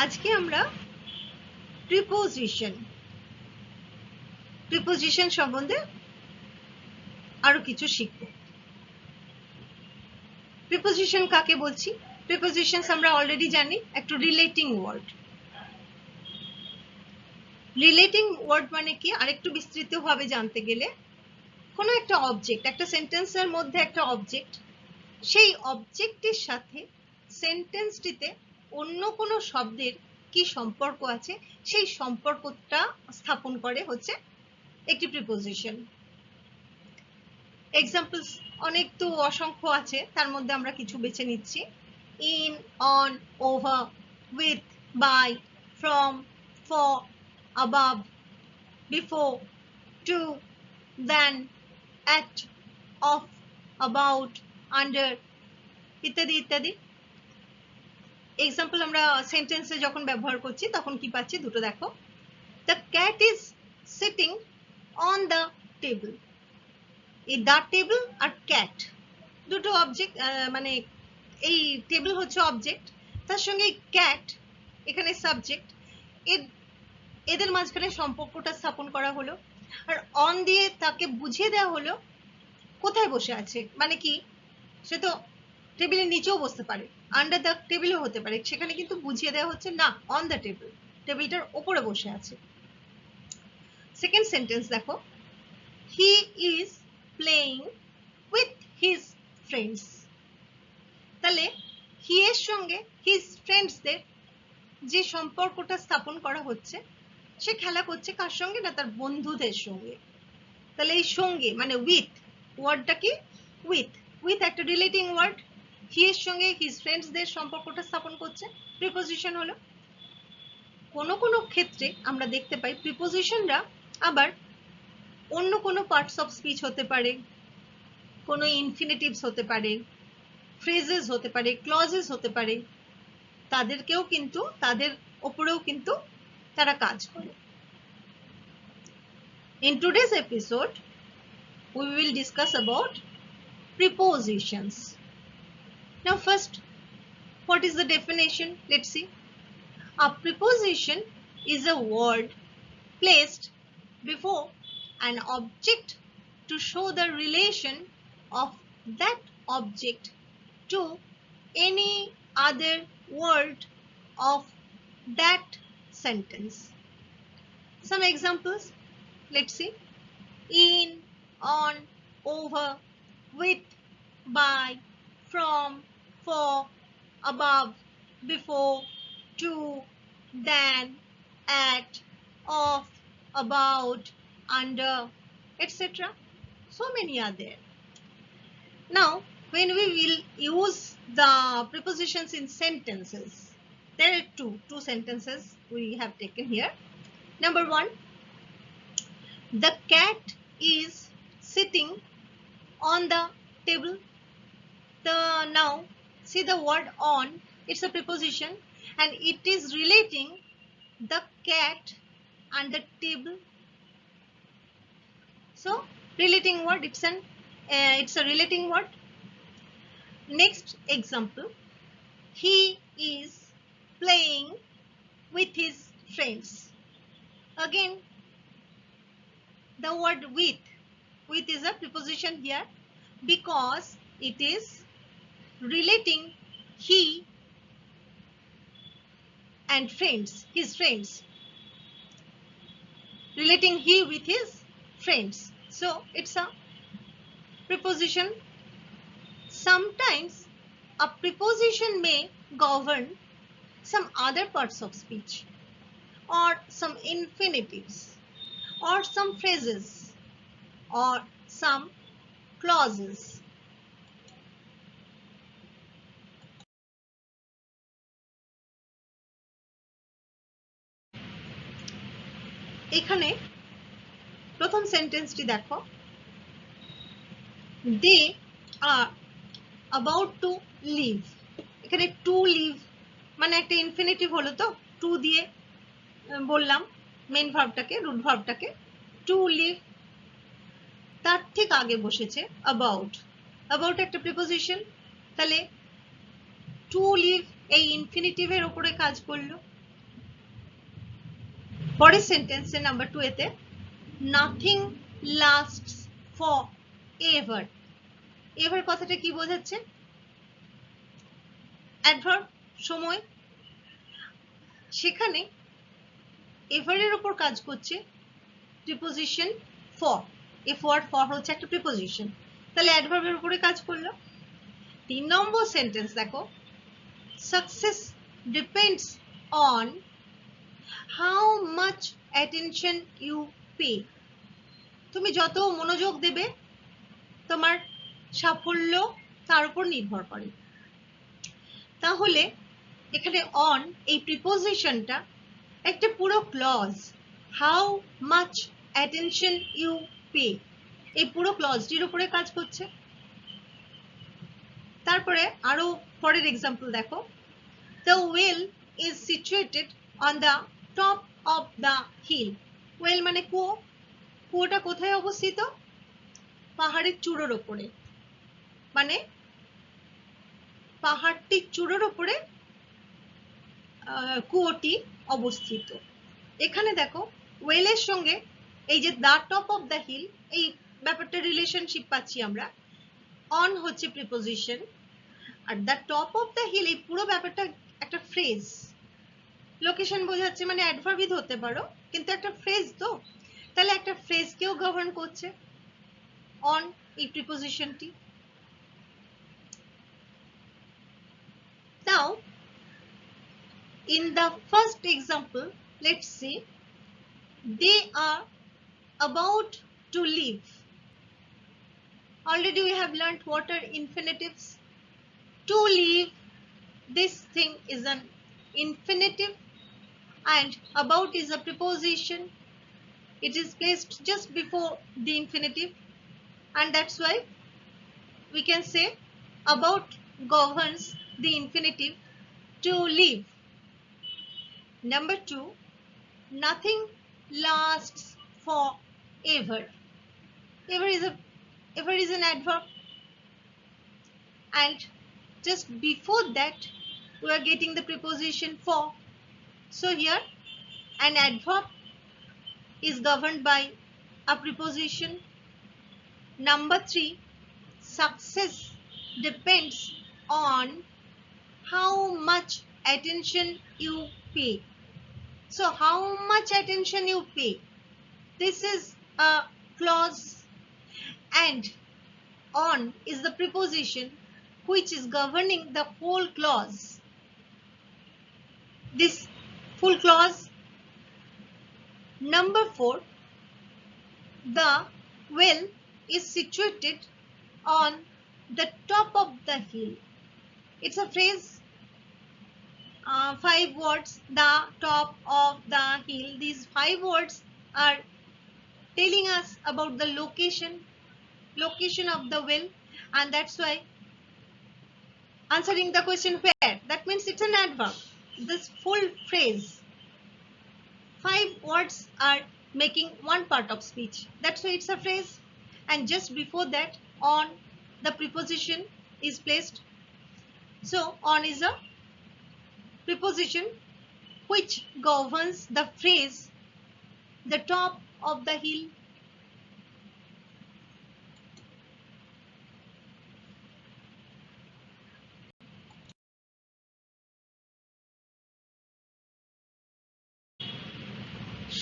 আজকে আমরা প্রিপোজিশন সম্বন্ধে আরো কিছু শিখব। প্রিপোজিশন কাকে বলছি? প্রিপোজিশনস আমরা অলরেডি জানি, একটা রিলেটিং ওয়ার্ড। রিলেটিং ওয়ার্ড মানে কি, আরেকটু বিস্তৃতভাবে জানতে গেলে কোনো একটা অবজেক্ট, একটা সেন্টেন্সের মধ্যে একটা অবজেক্ট, সেই অবজেক্টের সাথে সেন্টেন্সটিতে অন্য কোনো শব্দের কি সম্পর্ক আছে সেই সম্পর্কটা স্থাপন করে হচ্ছে একটি প্রিপোজিশন। এক্সাম্পলস অনেক তো অসংখ্য আছে, তার মধ্যে আমরা কিছু বেছে নিচ্ছি। In, on, over, with, by, from, for, above, before, to, than, at, of, about, under ইত্যাদি ইত্যাদি। এক্সাম্পল আমরা সেন্টেন্সে যখন ব্যবহার করছি তখন কি পাচ্ছি দুটো দেখো। The cat is sitting on the table. এই দ্য টেবল আর ক্যাট দুটো অবজেক্ট, মানে এই টেবল হচ্ছে অবজেক্ট, তার সঙ্গে ক্যাট এখানে সাবজেক্ট। এদের মাঝখানে সম্পর্কটা স্থাপন করা হলো, আর অন দিয়ে তাকে বুঝিয়ে দেওয়া হলো কোথায় বসে আছে, মানে কি সে তো টেবিলের নিচেও বসতে পারে, আন্ডার দ্য টেবিলও হতে পারে, সেখানে কিন্তু বুঝিয়ে দেওয়া হচ্ছে না অন দ্য টেবিল, টেবিলটার ওপরে বসে আছে। সেকেন্ড সেন্টেন্স দেখো, he is playing with his friends. তাহলে হি এর সঙ্গে হিজ ফ্রেন্ডসদের যে সম্পর্কটা স্থাপন করা হচ্ছে, সে খেলা করছে কার সঙ্গে না, তার বন্ধুদের সঙ্গে। তাহলে এই সঙ্গে মানে উইথ ওয়ার্ডটা কি, উইথ, উইথ একটা রিলেটিং ওয়ার্ড, হি এর সঙ্গে হিজ ফ্রেন্ডসদের সম্পর্কটা স্থাপন করছে, প্রিপোজিশন হলো। কোনো কোনো ক্ষেত্রে আমরা দেখতে পাই প্রিপোজিশনরা আবার অন্য কোনো পার্টস অফ স্পিচ হতে পারে, কোনো ইনফিনিটিভস হতে পারে, ফ্রেজেস হতে পারে, ক্লজেস হতে পারে, তাদেরকেও কিন্তু তাদের ওপরেও কিন্তু তারা কাজ করে। In today's episode, we will discuss about prepositions. Now first, what is the definition? Let's see. A preposition is a word placed before an object to show the relation of that object to any other word of that sentence. Some examples, let's see. In, on, over, with, by, from, for, above, before, to, than, at, of, about, under, etc. So many are there. Now, when we will use the prepositions in sentences, there are two sentences we have taken here. Number one, the cat is sitting on the table. Now see the word on, it's a preposition and it is relating the cat and the table. So relating word, it's a relating word. Next example, he is playing with his friends. Again, the word with is a preposition here because it is relating he and friends, his friends, relating he with his friends. So it's a preposition. Sometimes a preposition may govern some other parts of speech or some infinitives or some phrases or some clauses. এখানে প্রথম সেন্টেন্সটি দেখো, they are about to leave. এখানে to leave মানে একটা infinitive হলো, তো two দিয়ে বললাম মেন ভার্বটাকে, রুট ভার্বটাকে, to leave। তার ঠিক আগে বসেছে about, about একটা প্রিপোজিশন, তাহলে to leave এই ইনফিনিটিভের উপরে কাজ করলো। পরের সেন্টেন্সে নাম্বার 2 এতে nothing lasts for ever. Ever কথাটা কি বোঝাচ্ছে? অ্যাডভার্ব, সময়। সেখানে এভারের উপর কাজ করছে প্রিপোজিশন ফর। এ ফর হচ্ছে একটা প্রিপোজিশন, তাহলে অ্যাডভার্বের উপরে কাজ করলো। 3 নম্বর সেন্টেন্স দেখো, success depends on how much attention you pay. তুমি যত মনোযোগ দেবে তোমার সাফল্য তার উপর নির্ভর করে। তাহলে এখানে অন এই প্রিপোজিশনটা একটা পুরো clause, how much attention you pay, এই পুরো ক্লজটির উপরে কাজ করছে। তারপরে আরো পরের এক্সাম্পল দেখো, the well is situated on the top of the hill. Well মানে কুয়ো, কুয়োটা কোথায় অবস্থিত? পাহাড়ের চূড়োর ওপরে, মানে পাহাড়টির চূড়োর ওপরে কুয়োটি অবস্থিত। এখানে দেখো ওয়েলের সঙ্গে এই যে the top of the hill, এই ব্যাপারটা রিলেশনশিপ পাচ্ছি আমরা। অন হচ্ছে প্রিপোজিশন, আর the top of the hill এই পুরো ব্যাপারটা একটা ফ্রেজ, লোকেশন বোঝাচ্ছে, মানে অ্যাডভার্বই ধরতে পারো, কিন্তু একটা ফ্রেজ তো, তাহলে একটা ফ্রেজকেও গভর্ন করছে অন এই প্রিপোজিশনটি। Now, in the first example, let's say they are about to leave. Already we have learnt what are infinitives. To leave, this thing is an infinitive, and about is a preposition. It is placed just before the infinitive, and that's why we can say about governs the infinitive to leave. Number 2, nothing lasts forever. Ever is an adverb, and just before that we are getting the preposition for. So here an adverb is governed by a preposition. Number 3, success depends on how much attention you pay. So how much attention you pay, this is a clause, and on is the preposition which is governing the whole clause. This full clause. Number 4, the well is situated on the top of the hill. It's a phrase, 5 words, the top of the hill. These 5 words are telling us about the location of the well, and that's why answering the question where, that means it's an adverb. This full phrase, 5 words are making one part of speech, that's why it's a phrase. And just before that, on, the preposition is placed. So on is a preposition which governs the phrase the top of the hill.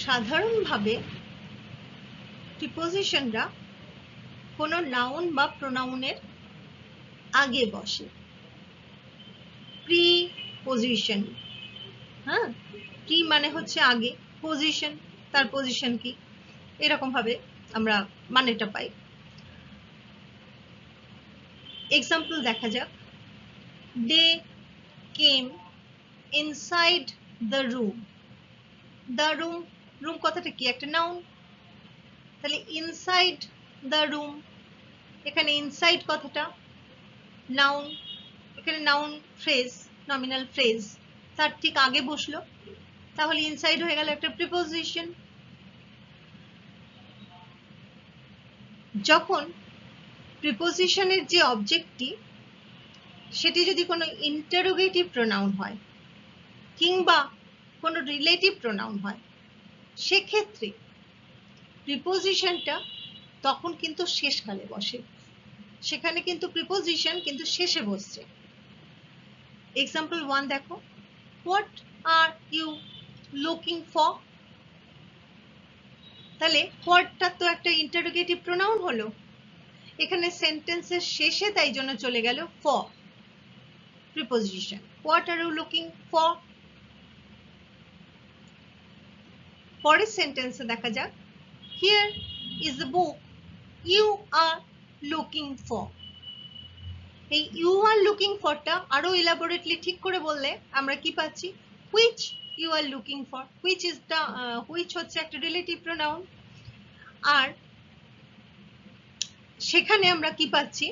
সাধারণভাবে প্রিপোজিশনরা কোনো noun বা প্রোনাউনের আগে বসে। Preposition, হ্যাঁ, pre মানে হচ্ছে আগে, position তার পজিশন কি, এরকম ভাবে আমরা মানেটা পাই। এক্সাম্পল দেখা যাক, they came inside the room. The room, room কথাটা কি, একটা নাউন, তাহলে ইনসাইড দ্য রুম, এখানে ইনসাইড কথাটা নাউন, এখানে নাউন ফ্রেজ, নমিনাল ফ্রেজ, তার ঠিক আগে বসলো, তাহলে ইনসাইড হয়ে গেল একটা প্রিপোজিশন। যখন প্রিপোজিশনের যে অবজেক্টটি সেটি যদি কোনো ইন্টারোগেটিভ প্রোনাউন হয় কিংবা কোনো রিলেটিভ প্রোনাউন হয়, সেক্ষেত্রে প্রিপোজিশনটা তখন কিন্তু শেষকালে বসে, সেখানে কিন্তু প্রিপোজিশন কিন্তু শেষে বসছে। এক্সাম্পল 1 দেখো, what are you looking for. তাহলে হোয়াটটা তো একটা ইন্টারোগেটিভ প্রোনাউন হলো, এখানে সেন্টেন্সের শেষে তাই জন্য চলে গেল for preposition. What are you looking for. পরের সেন্টেন্সে দেখা যাক, here is the book you are looking for. এই ইউ আর লুকিং ফরটা আরো ইলাবোরেটলি ঠিক করে বললে আমরা কি পাচ্ছি, which you are looking for. Which is the which হচ্ছে একটা রিলেটিভ প্রোনাউন, আর সেখানে আমরা কি পাচ্ছি,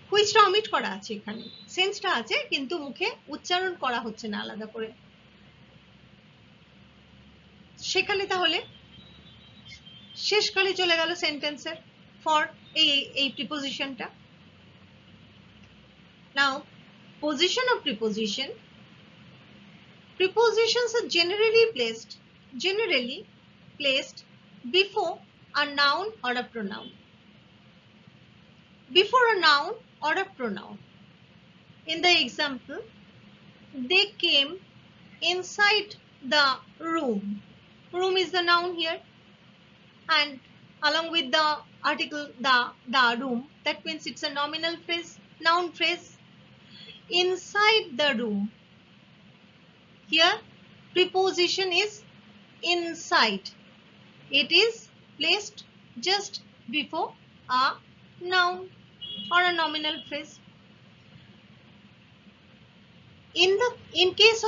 হুইচটা অমিট করা আছে, এখানে সেন্সটা আছে কিন্তু মুখে উচ্চারণ করা হচ্ছে না আলাদা করে। সেখানে তাহলে শেষকালে চলে গেল সেন্টেন্সের ফর এই প্রিপোজিশনটা। নাও position of preposition. Prepositions are generally placed before a noun or a pronoun. Before a noun or a pronoun. In the example, they came inside the room. Room is the noun here, and along with the article the room, that means it's a nominal phrase, noun phrase. Inside the room. Here preposition is inside. It is placed just before a noun or a nominal phrase. In case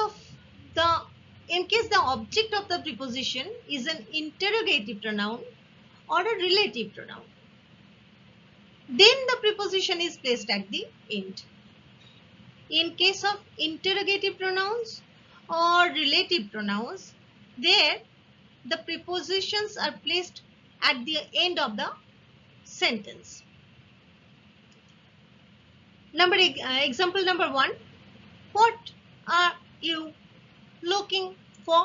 the object of the preposition is an interrogative pronoun or a relative pronoun, then the preposition is placed at the end. In case of interrogative pronouns or relative pronouns, there the prepositions are placed at the end of the sentence. Example number 1, what are you looking for?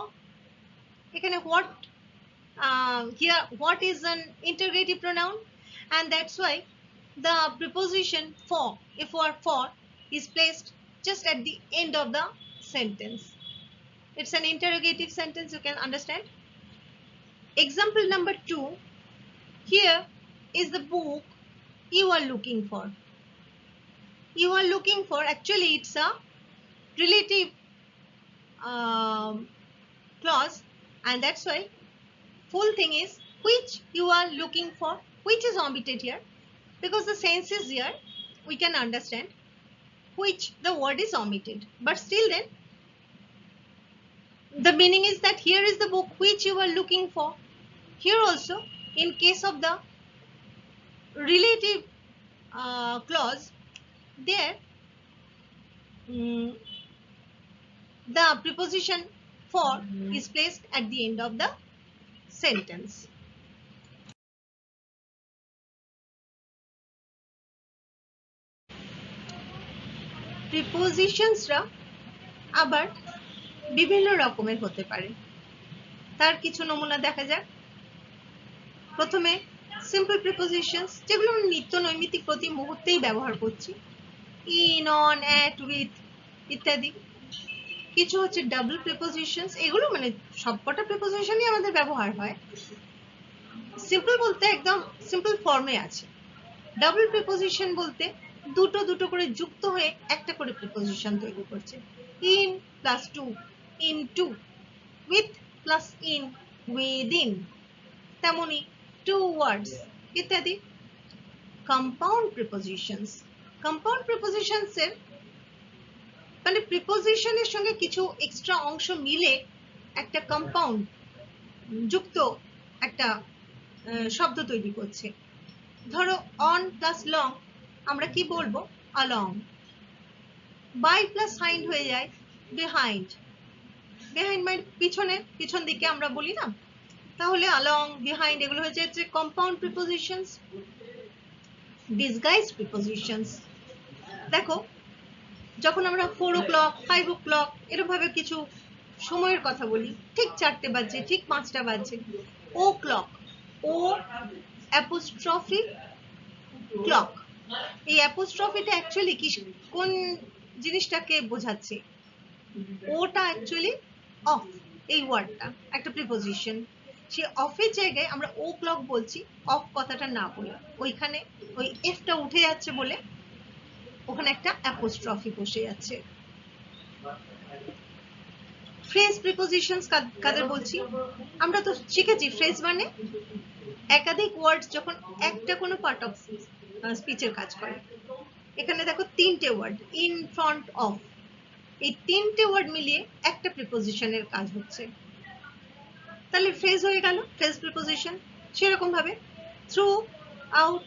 এখানে what, here what is an interrogative pronoun, and that's why the preposition for, for is placed just at the end of the sentence. It's an interrogative sentence, you can understand. Example number 2, here is the book you are looking for. You are looking for, actually it's a relative clause, and that's why full thing is which you are looking for. Which is omitted here because the sense is here, we can understand. Which, the word is omitted, but still then the meaning is that here is the book which you are looking for. Here also, in case of the relative clause, there the preposition for is placed at the end of the sentence. প্রিপোজিশনসরা আবার বিভিন্ন রকমের হতে পারে, তার কিছু নমুনা দেখা যাক। প্রথমে সিম্পল প্রিপোজিশনস, যেগুলো আমরা নিত্য নৈমিত্তিক প্রতি মুহূর্তেই ব্যবহার করছি, ইন, অন, অ্যাট, উইথ ইত্যাদি। কিছু হচ্ছে ডাবল প্রিপোজিশনস, এগুলো মানে সবকটা প্রিপোজিশনই আমাদের ব্যবহার হয়। সিম্পল বলতে একদম সিম্পল ফর্মে আছে, ডাবল প্রিপোজিশন বলতে দুটো দুটো করে যুক্ত হয়ে একটা করে প্রিপোজিশন তৈরি করছে। In plus to, into, with plus in, within, তেমনি টু ওয়ার্ডস ইত্যাদি। কম্পাউন্ড প্রিপোজিশনস, কম্পাউন্ড প্রিপোজিশনস এর মানে প্রিপোজিশনের সঙ্গে কিছু এক্সট্রা অংশ মিলে একটা কম্পাউন্ড যুক্ত একটা শব্দ তৈরি করছে। ধরো অন প্লাস লং, আমরা কি বলবো, along. বাই প্লাস হাইন্ড হয়ে যায় বিহাইন্ড। বিহাইন্ড মানে পিছনে, পিছন দিকে আমরা বলি না, তাহলে along, behind এগুলো হয়ে যাচ্ছে কম্পাউন্ড প্রিপোজিশনস। ডিসগাইজ প্রিপোজিশনস, দেখো যখন আমরা 4 o'clock, 5 o'clock এরকম ভাবে কিছু সময়ের কথা বলি, ঠিক 4টে বাজছে, ঠিক 5টা বাজছে, ও ক্লক, ও অ্যাপোস্ট্রফি ক্লক। এই অ্যাপোস্ট্রফিটা অ্যাকচুয়ালি কি, কোন জিনিসটাকে বোঝাচ্ছে? ওটা অ্যাকচুয়ালি অফ, এই ওয়ার্ডটা একটা প্রিপোজিশন। সে অফের জায়গায় আমরা ও ক্লক বলছি, অফ কথাটা না বলে ওইখানে ওই এফটা উঠে যাচ্ছে বলে ওখানে একটা অ্যাপোস্ট্রফি বসে যাচ্ছে। ফ্রেজ প্রিপোজিশনস কাদের বলছি? আমরা তো শিখেছি ফ্রেজ মানে একাধিক ওয়ার্ডস যখন একটা কোনো পার্ট অফ স্পিচের কাজ করে। এখানে দেখো 3টে ওয়ার্ড, ইন, ফ্রন্ট, অফ, এই 3টে ওয়ার্ড মিলিয়ে একটা প্রিপোজিশনের কাজ হচ্ছে, তাহলে ফ্রেজ হয়ে গেল, ফ্রেজ প্রিপোজিশন। সেরকম ভাবে through out,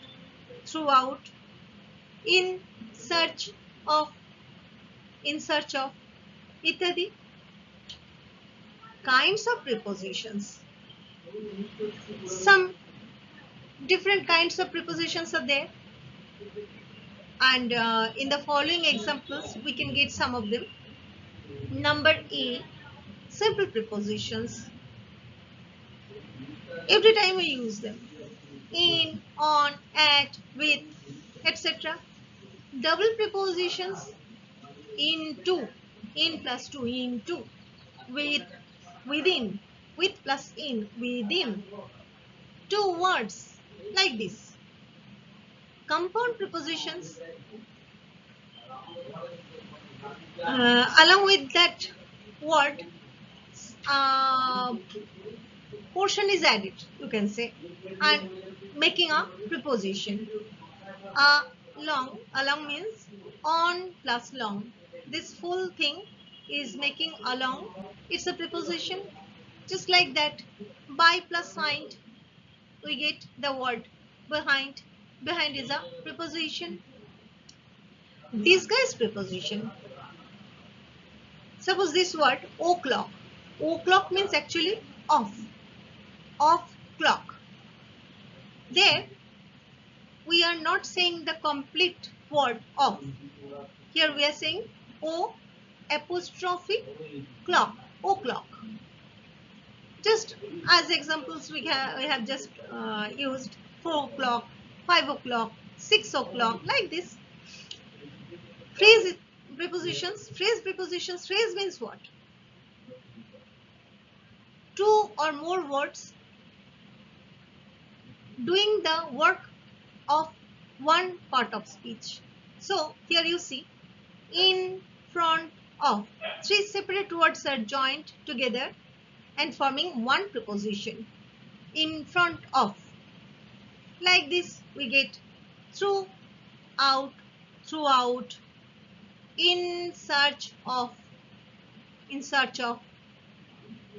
through out, in search of, in search of, ইত্যাদি। Kinds of prepositions. Some different kinds of prepositions are there, and in the following examples we can get some of them. Number A, simple prepositions. Every time we use them: in, on, at, with, etc. Double prepositions: into, in plus to, into, with, within, with plus in, within. Two words like this. Compound prepositions, along with that word, portion is added, you can say, and making a preposition. Along means on plus long. This full thing is making along. It's a preposition. Just like that, by plus signed, we get the word behind. Behind is a preposition. Disguise preposition. Suppose this word o'clock. O'clock means actually off. Off clock. There we are not saying the complete word off. Here we are saying o apostrophe clock. O'clock. Just as examples we have just used 4 o'clock, 5 o'clock, 6 o'clock, like this. Phrase prepositions. Phrase prepositions. Phrase means what? 2 or more words doing the work of one part of speech. So here you see, in, front, of. 3 separate words are joined together and forming one preposition. In front of. Like this we get through, out, throughout, in search of,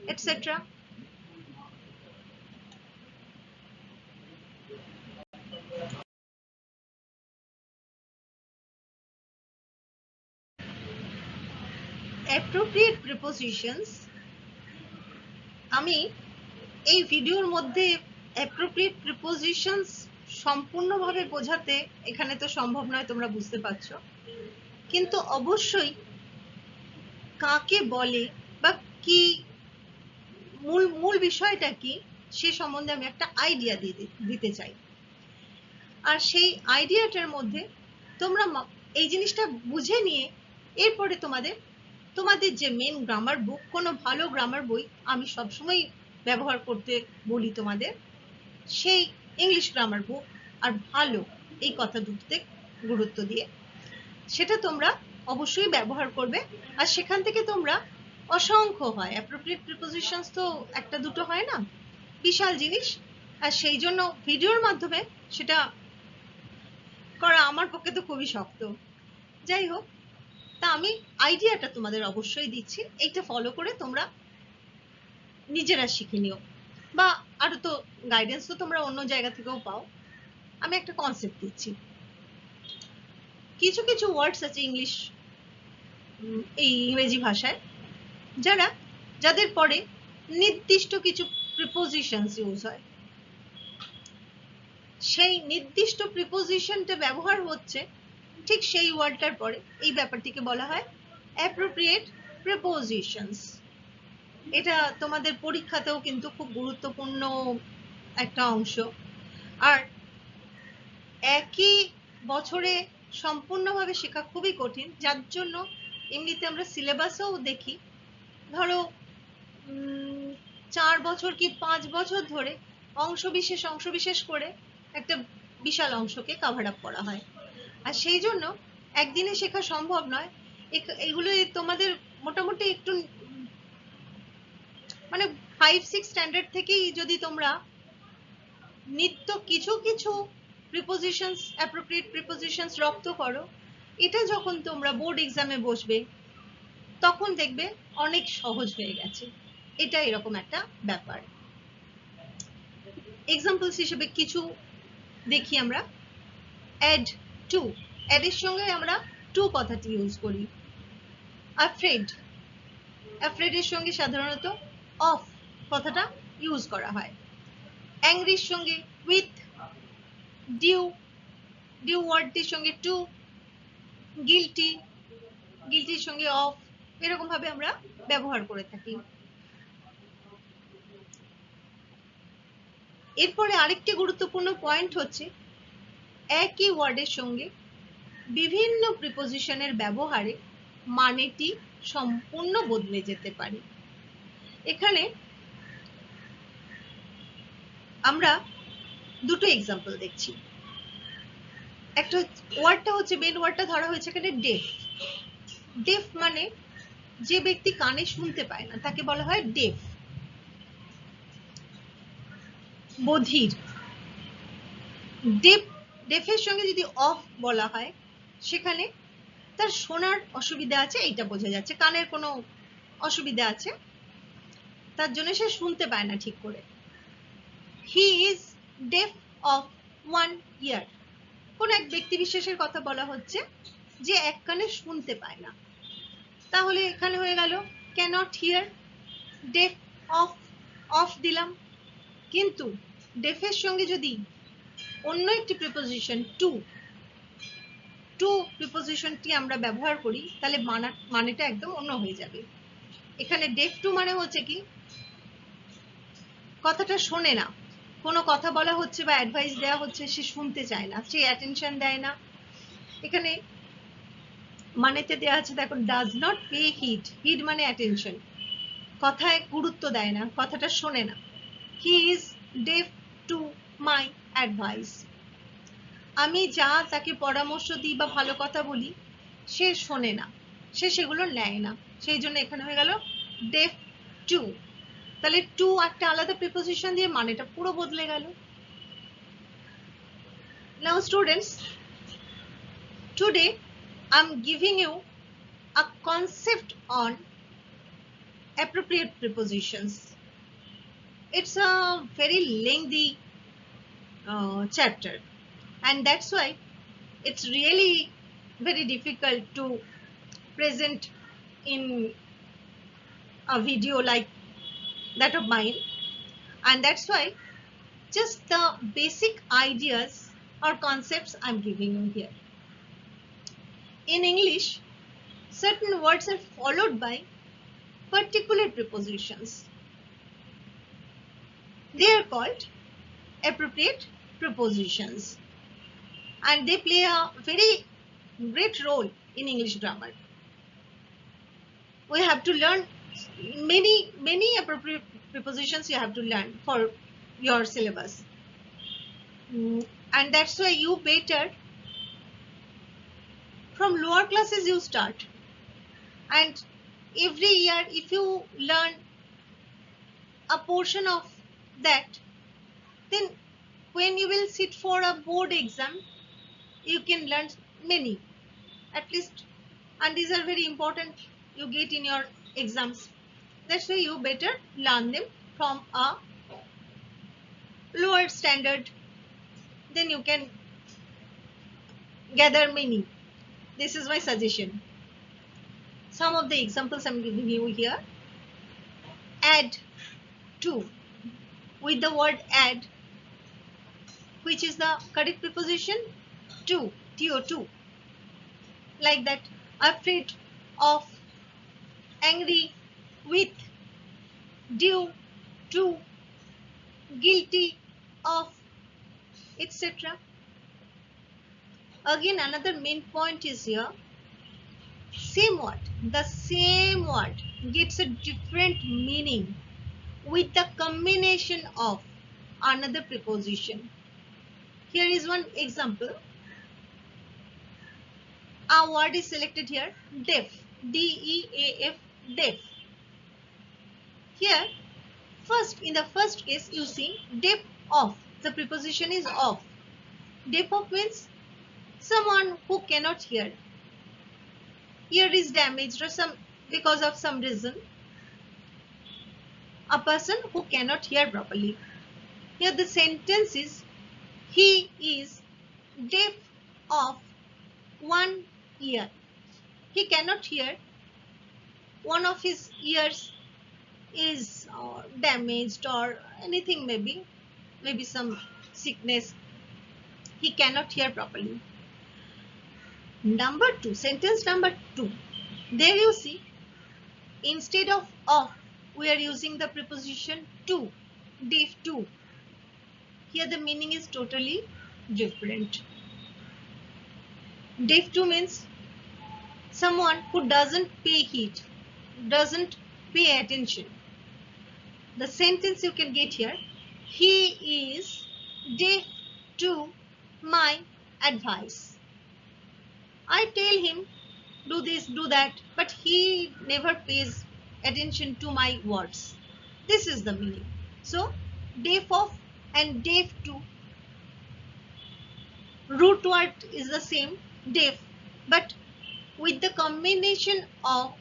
etc. Appropriate prepositions. আমি এই ভিডিওর মধ্যে appropriate prepositions সম্পূর্ণভাবে বোঝাতে এখানে তো সম্ভব নয়, তোমরা বুঝতে পারছো, কিন্তু অবশ্যই কাকে বলে বা কি মূল বিষয়টা কি সে সম্বন্ধে আমি একটা আইডিয়া দিতে চাই। আর সেই আইডিয়াটার মধ্যে তোমরা এই জিনিসটা বুঝে নিয়ে এরপরে তোমাদের যে মেন গ্রামার বুক, কোনো ভালো গ্রামার বই আমি সবসময় ব্যবহার করতে বলি তোমাদের, সেই ইংলিশ গ্রামার বুক আর ভালো, এই কথা দুটোতে গুরুত্ব দিয়ে সেটা তোমরা অবশ্যই ব্যবহার করবে। আর সেখান থেকে তোমরা অসংখ্য হয়, অ্যাপ্রোপ্রিয়েট প্রিপোজিশনস তো একটা দুটো হয় না, বিশাল জিনিস। আর সেই জন্য ভিডিওর মাধ্যমে সেটা করা আমার পক্ষে তো খুবই শক্ত। যাই হোক, তা আমি আইডিয়াটা তোমাদের অবশ্যই দিচ্ছি, এইটা ফলো করে তোমরা নিজেরা শিখে নিও, বা আরো তো গাইডেন্স তো তোমরা অন্য জায়গা থেকেও পাও। আমি একটা কনসেপ্ট দিচ্ছি। কিছু কিছু ওয়ার্ডস আছে এই ইংরেজি ভাষায় যাদের পরে নির্দিষ্ট কিছু প্রিপোজিশনস ইউজ হয়, সেই নির্দিষ্ট প্রিপোজিশনটা ব্যবহার হচ্ছে ঠিক সেই ওয়ার্ডটার পরে, এই ব্যাপারটিকে বলা হয় অ্যাপ্রোপ্রিয়েট প্রিপোজিশনস। এটা তোমাদের পরীক্ষাতেও কিন্তু খুব গুরুত্বপূর্ণ একটা অংশ। আর একই বছরে সম্পূর্ণভাবে শেখা খুবই কঠিন, যার জন্য এমনিতে আমরা সিলেবাসেও দেখি ধরো 4 বছর কি 5 বছর ধরে অংশ বিশেষ করে একটা বিশাল অংশকে কভার আপ করা হয়। আর সেই জন্য একদিনে শেখা সম্ভব নয়। এগুলো তোমাদের মোটামুটি একটু মানে 5-6 স্ট্যান্ডার্ড থেকেই যদি তোমরা নিত্য কিছু কিছু প্রিপোজিশনস, অ্যাপ্রোপ্রিয়েট প্রিপোজিশনস রপ্ত করো, এটা যখন তোমরা বোর্ড এক্সামে বসবে তখন দেখবে অনেক সহজ হয়ে গেছে। এটা এরকম একটা ব্যাপার। এক্সাম্পলস হিসেবে কিছু দেখি আমরা। অ্যাড টু, অ্যাড এর সঙ্গে আমরা টু কথাটি ইউজ করি। অ্যাফ্রেড, অ্যাফ্রেড এর সঙ্গে সাধারণত অফ কথাটা ইউজ করা হয়। অ্যাংরির সঙ্গে উইথ, ডিউ, ডিউ ওয়ার্ডটির সঙ্গে টু, গিলটি, গিলটির সঙ্গে অফ, এরকম ভাবে আমরা ব্যবহার করে থাকি। এরপরে আরেকটি গুরুত্বপূর্ণ পয়েন্ট হচ্ছে একই ওয়ার্ডের সঙ্গে বিভিন্ন প্রিপোজিশনের ব্যবহারে মানেটি সম্পূর্ণ বদলে যেতে পারে। এখানে আমরা দুটো এক্সাম্পল দেখছি। একটা ওয়ার্ডটা হচ্ছে, মেন ওয়ার্ডটা ধরা হয়েছে এখানে ডেফ। ডেফ মানে যে ব্যক্তি কানে শুনতে পায় না তাকে বলা হয় ডেফ। বধির, ডেফ, ডেফের সঙ্গে যদি অফ বলা হয় সেখানে তার শোনার অসুবিধা আছে, এইটা বোঝা যাচ্ছে, কানের কোনো অসুবিধা আছে, তার জন্য সে শুনতে পায় না ঠিক করে। হি ইজ ডেফ অফ 1 ইয়ার, কোন এক ব্যক্তি বিশেষের কথা বলা হচ্ছে যে এক কানে শুনতে পায় না। তাহলে এখানে হয়ে গেল can't hear, deaf of, of দিলাম। কিন্তু ডেফের সঙ্গে যদি অন্য একটি প্রিপোজিশন টু, টু প্রিপোজিশনটি আমরা ব্যবহার করি তাহলে মানেটা একদম অন্য হয়ে যাবে। এখানে ডেফ টু মানে হচ্ছে কি কথাটা শোনে না, কোনো কথা বলা হচ্ছে বা অ্যাডভাইস দেওয়া হচ্ছে সে শুনতে চায় না, সে অ্যাটেনশন দেয় না। এখানে মানেতে দেওয়া আছে দেখো does not pay heed, heed মানে অ্যাটেনশন, কথায় গুরুত্ব দেয় না, কথাটা শোনে না। He is deaf to my advice, আমি যা তাকে পরামর্শ দিই বা ভালো কথা বলি সে শোনে না, সে সেগুলো নেয় না, সেই জন্য এখানে হয়ে গেল ডেফ টু। তাহলে টু একটা আলাদা প্রিপোজিশন দিয়ে মানেটা পুরো বদলে গেল। Now students, today I'm giving you a concept on appropriate prepositions. It's a very lengthy chapter, and that's why it's really very difficult to present in a video like that of mine, and that's why just the basic ideas or concepts I'm giving you here. In English, certain words are followed by particular prepositions. They are called appropriate prepositions, and they play a very great role in English grammar. We have to learn many appropriate prepositions you have to learn for your syllabus, and that's why you better from lower classes you start, and every year if you learn a portion of that, then when you will sit for a board exam you can learn many at least, and these are very important you get in your exams. That's why you better learn them from a lower standard, then you can gather many. This is my suggestion. Some of the examples I'm giving you here. Add to, with the word add, which is the correct preposition to, to, like that. Afraid of, angry with, due to, guilty of, etc. Again, another main point is here, the same word gets a different meaning with the combination of another preposition. Here is one example. A word is selected here, deaf, D-E-A-F, deaf. Here, in the first case, you see deaf of, the preposition is of. Deaf of means someone who cannot hear. Ear is damaged or because of some reason. A person who cannot hear properly. Here the sentence is, he is deaf of one ear. He cannot hear. One of his ears is damaged or anything, maybe some sickness. He cannot hear properly. Number 2, sentence number 2. There you see, instead of we are using the preposition to, deaf to. Here the meaning is totally different. Deaf to means someone who doesn't pay heed, doesn't pay attention. The sentence you can get here, he is deaf to my advice. I tell him, do this, do that, but he never pays attention to my words. This is the meaning. So, deaf of and deaf to, root word is the same, deaf, but with the combination of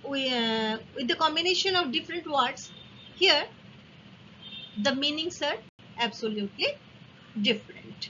different words, here the meanings are absolutely different.